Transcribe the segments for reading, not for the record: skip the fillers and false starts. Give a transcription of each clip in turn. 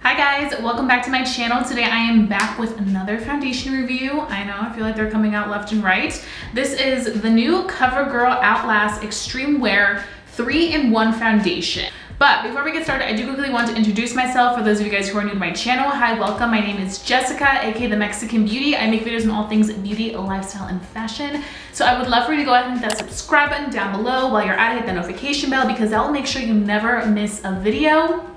Hi guys, welcome back to my channel. Today I am back with another foundation review. I know, I feel like they're coming out left and right. This is the new Covergirl Outlast Extreme Wear 3-in-1 foundation. But before we get started, I do quickly want to introduce myself for those of you guys who are new to my channel. Hi, welcome. My name is Jessica, aka The Mexican Beauty. I make videos on all things beauty, lifestyle, and fashion. So I would love for you to go ahead and hit that subscribe button down below. While you're at it, hit the notification bell because that will make sure you never miss a video.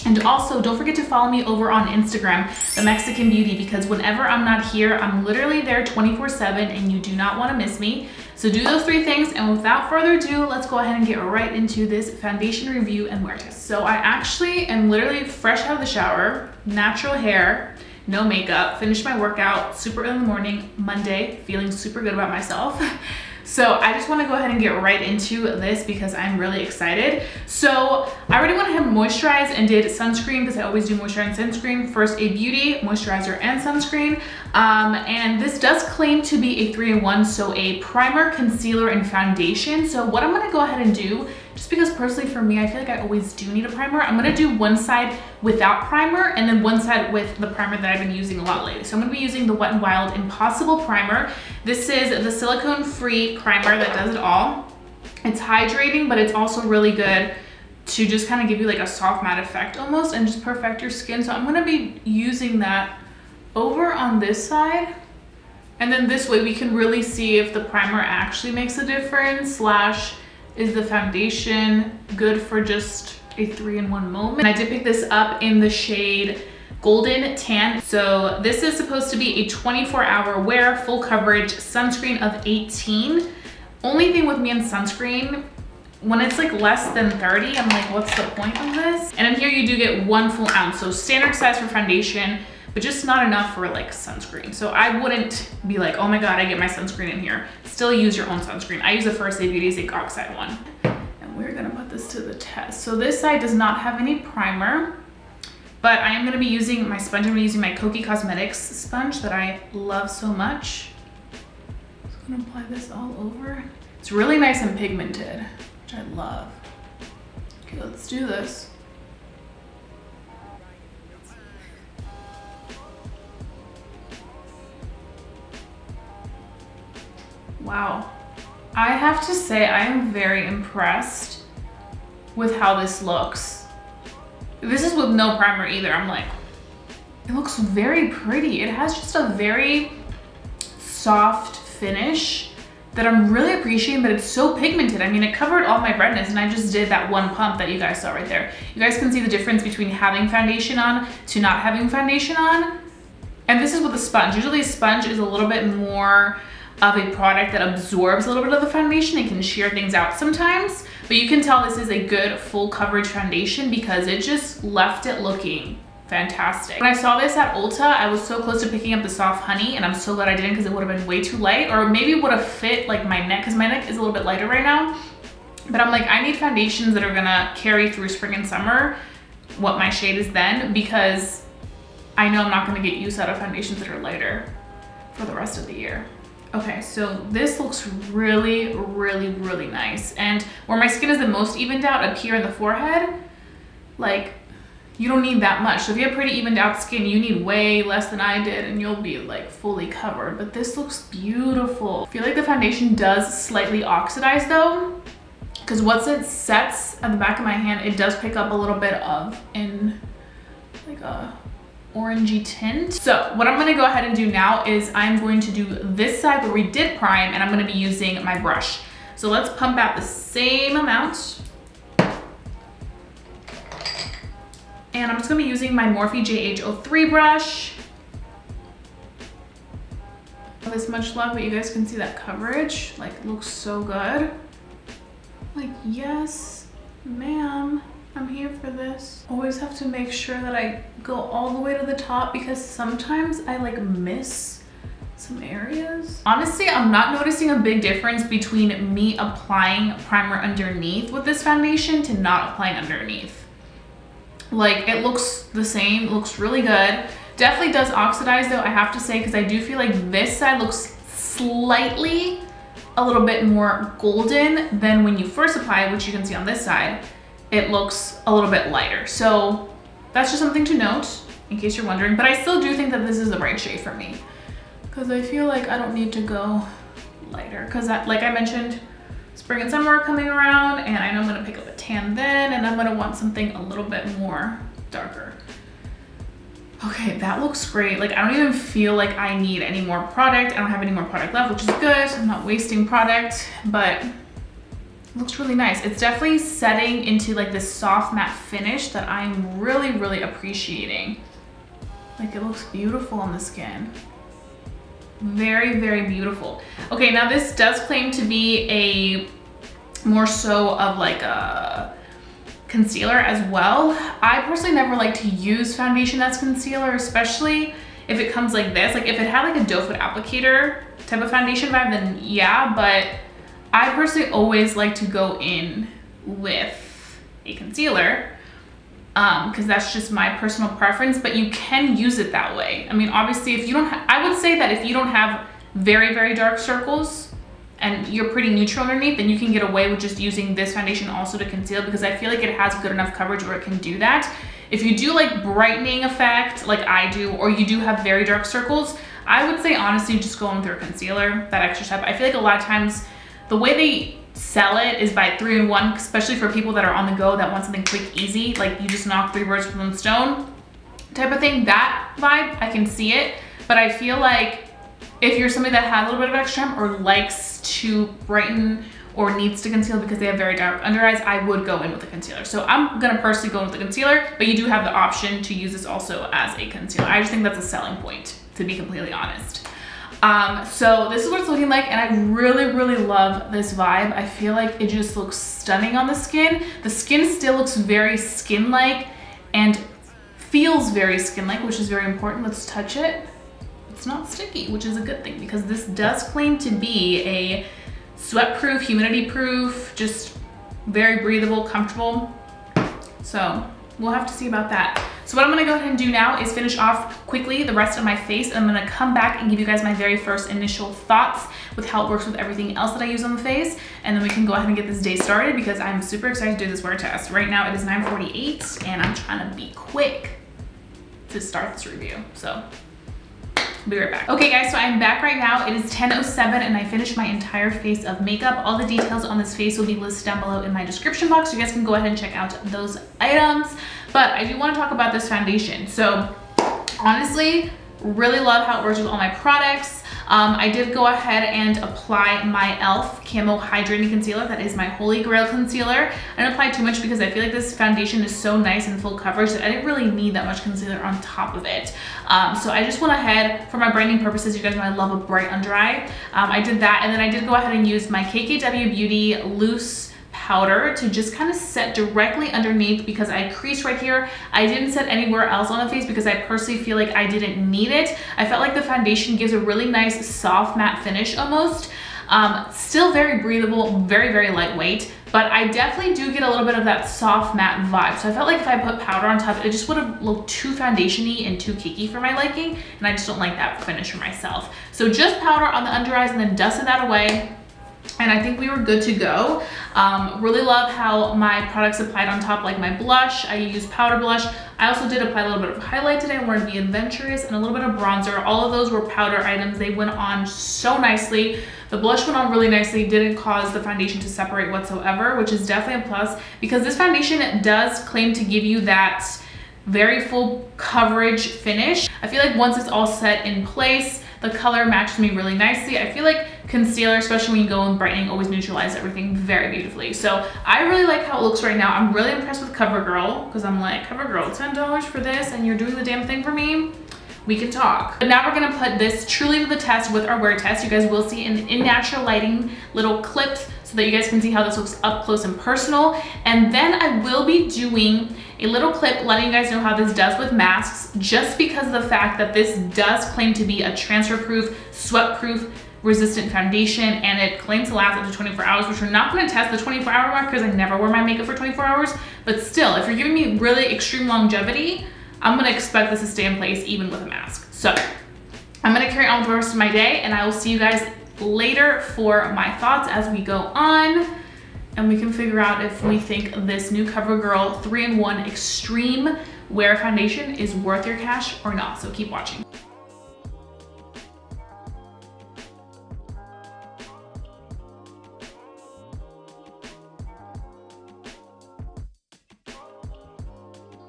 And also, don't forget to follow me over on Instagram, The Mexican Beauty, because whenever I'm not here, I'm literally there 24/7 and you do not want to miss me. So do those three things, and without further ado, let's go ahead and get right into this foundation review and wear test. So I actually am literally fresh out of the shower, natural hair, no makeup, finished my workout super early in the morning, Monday, feeling super good about myself. So I just want to go ahead and get right into this because I'm really excited. So I already went ahead and moisturized and did sunscreen because I always do moisturizer and sunscreen. First a beauty, moisturizer, and sunscreen. And this does claim to be a 3-in-1, so a primer, concealer, and foundation. So what I'm going to go ahead and do, just because personally for me, I feel like I always do need a primer, I'm going to do one side without primer and then one side with the primer that I've been using a lot lately. So I'm going to be using the Wet n Wild Impossible Primer. This is the silicone-free primer that does it all. It's hydrating, but it's also really good to just kind of give you like a soft matte effect almost and just perfect your skin. So I'm going to be using that over on this side. And then this way we can really see if the primer actually makes a difference, / is the foundation good for just a 3-in-1 moment. And I did pick this up in the shade Golden Tan. So this is supposed to be a 24-hour wear, full coverage sunscreen of 18. Only thing with me in sunscreen, when it's like less than 30, I'm like, what's the point of this? And in here you do get 1 full ounce. So standard size for foundation, but just not enough for like sunscreen. So I wouldn't be like, oh my God, I get my sunscreen in here. Still use your own sunscreen. I use the First Aid Beauty Zinc Oxide one. And we're gonna put this to the test. So this side does not have any primer, but I am gonna be using my sponge. I'm gonna be using my Kokie Cosmetics sponge that I love so much. So I'm gonna apply this all over. It's really nice and pigmented, which I love. Okay, let's do this. Wow, I have to say I am very impressed with how this looks. This is with no primer either. I'm like, it looks very pretty. It has just a very soft finish that I'm really appreciating, but it's so pigmented. I mean, it covered all my redness and I just did that one pump that you guys saw right there. You guys can see the difference between having foundation on to not having foundation on. And this is with a sponge. Usually a sponge is a little bit more of a product that absorbs a little bit of the foundation. It can shear things out sometimes, but you can tell this is a good full coverage foundation because it just left it looking fantastic. When I saw this at Ulta, I was so close to picking up the Soft Honey, and I'm so glad I didn't because it would have been way too light, or maybe would have fit like my neck because my neck is a little bit lighter right now. But I'm like, I need foundations that are gonna carry through spring and summer, what my shade is then, because I know I'm not gonna get use out of foundations that are lighter for the rest of the year. Okay, so this looks really, really, really nice. And where my skin is the most evened out, up here in the forehead, like, you don't need that much. So if you have pretty evened out skin, you need way less than I did and you'll be like fully covered. But this looks beautiful. I feel like the foundation does slightly oxidize though, because once it sets at the back of my hand, it does pick up a little bit of in like a orangey tint. So what I'm gonna go ahead and do now is I'm going to do this side where we did prime, and I'm gonna be using my brush. So let's pump out the same amount. And I'm just gonna be using my Morphe JH03 brush. This much love, but you guys can see that coverage, like it looks so good. Like, yes, ma'am. I'm here for this. Always have to make sure that I go all the way to the top because sometimes I like miss some areas. Honestly, I'm not noticing a big difference between me applying primer underneath with this foundation to not applying underneath. Like, it looks the same, it looks really good. Definitely does oxidize though, I have to say, because I do feel like this side looks slightly a little bit more golden than when you first apply it, which you can see on this side. It looks a little bit lighter. So that's just something to note in case you're wondering, but I still do think that this is the right shade for me because I feel like I don't need to go lighter because like I mentioned, spring and summer are coming around and I know I'm gonna pick up a tan then and I'm gonna want something a little bit more darker. Okay, that looks great. Like I don't even feel like I need any more product. I don't have any more product left, which is good. I'm not wasting product, but it looks really nice. It's definitely setting into like this soft matte finish that I'm really, really appreciating. Like it looks beautiful on the skin. Very, very beautiful. Okay, now this does claim to be a more so of like a concealer as well. I personally never like to use foundation that's concealer, especially if it comes like this. Like if it had like a doe foot applicator type of foundation vibe, then yeah, but I personally always like to go in with a concealer because that's just my personal preference, but you can use it that way. I mean, obviously if you don't I would say that if you don't have very, very dark circles and you're pretty neutral underneath, then you can get away with just using this foundation also to conceal because I feel like it has good enough coverage where it can do that. If you do like brightening effect like I do, or you do have very dark circles, I would say honestly just go in with your concealer, that extra step. I feel like a lot of times the way they sell it is by 3-in-1, especially for people that are on the go that want something quick, easy, like you just knock 3 birds with 1 stone type of thing. That vibe, I can see it, but I feel like if you're somebody that has a little bit of extra time or likes to brighten or needs to conceal because they have very dark under eyes, I would go in with a concealer. So I'm gonna personally go in with a concealer, but you do have the option to use this also as a concealer. I just think that's a selling point, to be completely honest. So this is what it's looking like, and I really, really love this vibe. I feel like it just looks stunning on the skin. The skin still looks very skin-like and feels very skin-like, which is very important. Let's touch it. It's not sticky, which is a good thing because this does claim to be a sweat-proof, humidity-proof, just very breathable, comfortable. So we'll have to see about that. So what I'm gonna go ahead and do now is finish off quickly the rest of my face. I'm gonna come back and give you guys my very first initial thoughts with how it works with everything else that I use on the face. And then we can go ahead and get this day started because I'm super excited to do this wear test. Right now it is 9:48 and I'm trying to be quick to start this review. So be right back. Okay guys, so I'm back right now. It is 10:07 and I finished my entire face of makeup. All the details on this face will be listed down below in my description box. So you guys can go ahead and check out those items. But I do want to talk about this foundation. So honestly, really love how it works with all my products. I did go ahead and apply my e.l.f. Camo Hydrating Concealer. That is my holy grail concealer. I didn't apply too much because I feel like this foundation is so nice and full coverage that I didn't really need that much concealer on top of it. So I just went ahead, for my brightening purposes, you guys know I love a bright under eye. I did that, and then I did go ahead and use my KKW Beauty Loose powder to just kind of set directly underneath because I creased right here. I didn't set anywhere else on the face because I personally feel like I didn't need it. I felt like the foundation gives a really nice soft matte finish almost. Still very breathable, very, very lightweight, but I definitely do get a little bit of that soft matte vibe. So I felt like if I put powder on top, it just would have looked too foundation-y and too cakey for my liking, and I just don't like that finish for myself. So just powder on the under eyes and then dusted that away. And I think we were good to go. Really love how my products applied on top, like my blush. I used powder blush. I also did apply a little bit of highlight today. I wanted to be adventurous, and a little bit of bronzer. All of those were powder items. They went on so nicely. The blush went on really nicely, didn't cause the foundation to separate whatsoever, which is definitely a plus because this foundation does claim to give you that very full coverage finish. I feel like once it's all set in place, the color matches me really nicely. I feel like concealer, especially when you go in brightening, always neutralizes everything very beautifully. So I really like how it looks right now. I'm really impressed with CoverGirl because I'm like, CoverGirl, $10 for this and you're doing the damn thing for me? We can talk. But now we're gonna put this truly to the test with our wear test. You guys will see in natural lighting little clips so that you guys can see how this looks up close and personal. And then I will be doing a little clip letting you guys know how this does with masks, just because of the fact that this does claim to be a transfer-proof, sweat-proof, resistant foundation, and it claims to last up to 24 hours, which we're not going to test the 24-hour mark because I never wear my makeup for 24 hours. But still, if you're giving me really extreme longevity, I'm going to expect this to stay in place even with a mask. So I'm going to carry on with the rest of my day, and I will see you guys later for my thoughts as we go on, and we can figure out if we think this new CoverGirl 3-in-1 Extreme where foundation is worth your cash or not. So keep watching.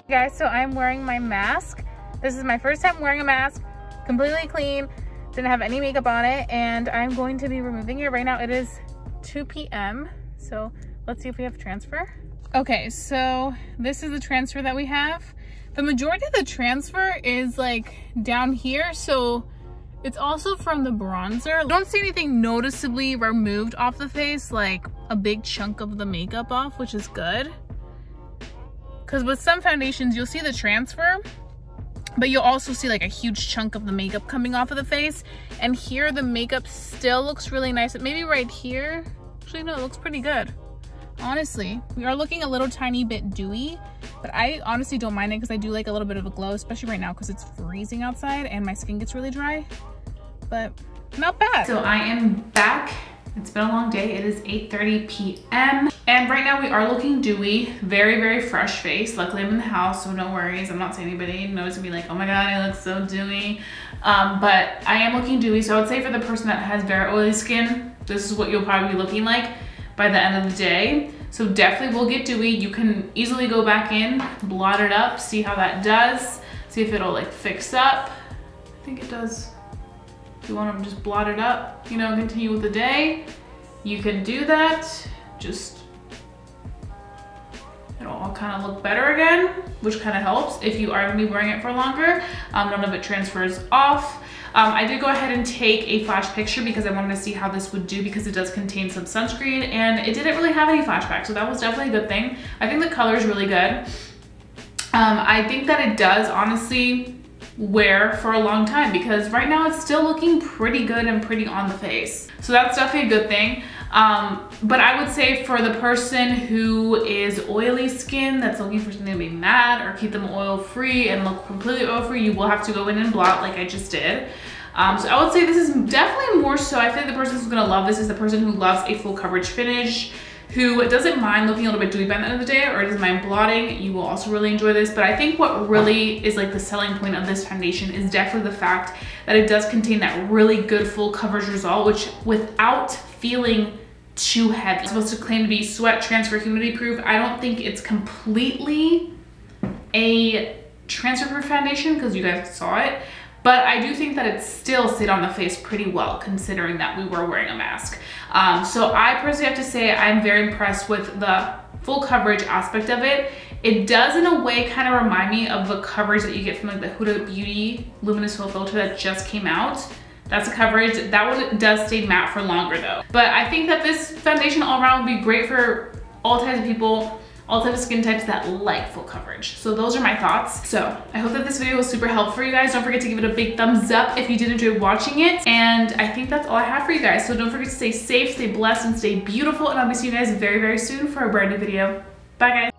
Guys, so I'm wearing my mask. This is my first time wearing a mask, completely clean, didn't have any makeup on it, and I'm going to be removing it right now. It is 2 p.m. so let's see if we have transfer. Okay, so this is the transfer that we have. The majority of the transfer is like down here, so it's also from the bronzer. I don't see anything noticeably removed off the face, like a big chunk of the makeup off, which is good. Because with some foundations, you'll see the transfer, but you'll also see like a huge chunk of the makeup coming off of the face. And here, the makeup still looks really nice. Maybe right here, actually no, it looks pretty good. Honestly, we are looking a little tiny bit dewy, but I honestly don't mind it because I do like a little bit of a glow, especially right now because it's freezing outside and my skin gets really dry, but not bad. So I am back. It's been a long day. It is 8:30 p.m. and right now we are looking dewy, very, very fresh face. Luckily I'm in the house, so no worries. I'm not saying anybody knows to be like, oh my God, I look so dewy. But I am looking dewy. So I would say for the person that has very oily skin, this is what you'll probably be looking like by the end of the day. So definitely will get dewy. You can easily go back in, blot it up, see how that does. See if it'll like fix up. I think it does. If you want to just blot it up, you know, continue with the day, you can do that. Just, it'll all kind of look better again, which kind of helps if you are going to be wearing it for longer. None of it transfers off. I did go ahead and take a flash picture because I wanted to see how this would do because it does contain some sunscreen and it didn't really have any flashback, so that was definitely a good thing. I think the color is really good. I think that it does honestly wear for a long time because right now it's still looking pretty good and pretty on the face. So that's definitely a good thing. But I would say for the person who is oily skin that's looking for something to be matte or keep them oil free and look completely oil free, you will have to go in and blot like I just did. So I would say this is definitely more so, I think the person who's gonna love this is the person who loves a full coverage finish, who doesn't mind looking a little bit dewy by the end of the day or doesn't mind blotting. You will also really enjoy this. But I think what really is like the selling point of this foundation is definitely the fact that it does contain that really good full coverage result, which without feeling too heavy. It's supposed to claim to be sweat transfer humidity proof. I don't think it's completely a transfer proof foundation because you guys saw it, but I do think that it still stayed on the face pretty well considering that we were wearing a mask. So I personally have to say I'm very impressed with the full coverage aspect of it. It does in a way kind of remind me of the coverage that you get from like the Huda Beauty Luminous Fill Filter that just came out. That's a coverage. That one does stay matte for longer though. But I think that this foundation all around would be great for all types of people, all types of skin types that like full coverage. So those are my thoughts. So I hope that this video was super helpful for you guys. Don't forget to give it a big thumbs up if you did enjoy watching it. And I think that's all I have for you guys. So don't forget to stay safe, stay blessed, and stay beautiful. And I'll be seeing you guys very, very soon for a brand new video. Bye guys.